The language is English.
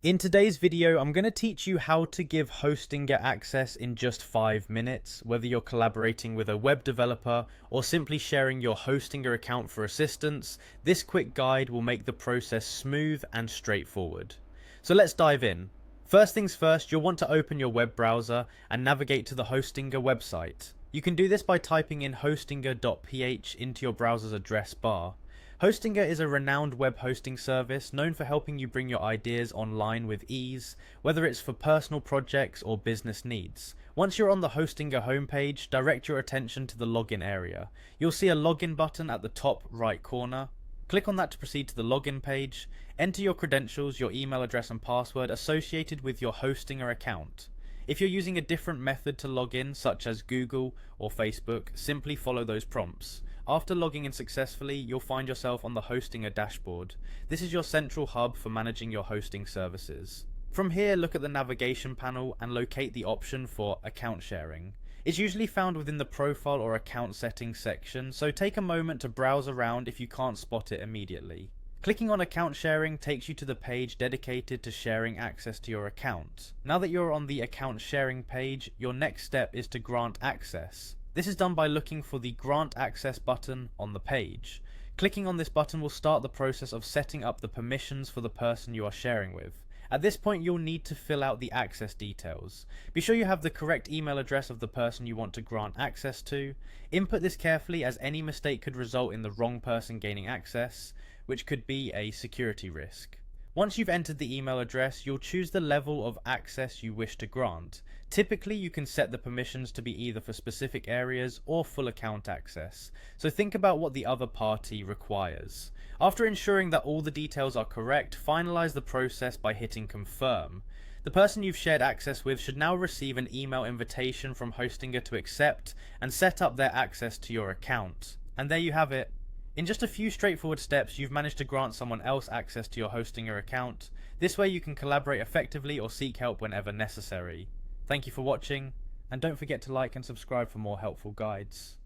In today's video, I'm going to teach you how to give Hostinger access in just 5 minutes, whether you're collaborating with a web developer or simply sharing your Hostinger account for assistance. This quick guide will make the process smooth and straightforward. So let's dive in. First things first, you'll want to open your web browser and navigate to the Hostinger website. You can do this by typing in hostinger.ph into your browser's address bar. Hostinger is a renowned web hosting service known for helping you bring your ideas online with ease, whether it's for personal projects or business needs. Once you're on the Hostinger homepage, direct your attention to the login area. You'll see a login button at the top right corner. Click on that to proceed to the login page. Enter your credentials, your email address and password associated with your Hostinger account. If you're using a different method to log in, such as Google or Facebook, simply follow those prompts. After logging in successfully, you'll find yourself on the Hostinger dashboard. This is your central hub for managing your hosting services. From here, look at the navigation panel and locate the option for account sharing. It's usually found within the profile or account settings section, so take a moment to browse around if you can't spot it immediately. Clicking on account sharing takes you to the page dedicated to sharing access to your account. Now that you're on the account sharing page, your next step is to grant access. This is done by looking for the Grant Access button on the page. Clicking on this button will start the process of setting up the permissions for the person you are sharing with. At this point, you'll need to fill out the access details. Be sure you have the correct email address of the person you want to grant access to. Input this carefully, as any mistake could result in the wrong person gaining access, which could be a security risk. Once you've entered the email address, you'll choose the level of access you wish to grant. Typically, you can set the permissions to be either for specific areas or full account access, so think about what the other party requires. After ensuring that all the details are correct, finalize the process by hitting confirm. The person you've shared access with should now receive an email invitation from Hostinger to accept and set up their access to your account. And there you have it. In just a few straightforward steps, you've managed to grant someone else access to your Hostinger account. This way you can collaborate effectively or seek help whenever necessary. Thank you for watching, and don't forget to like and subscribe for more helpful guides.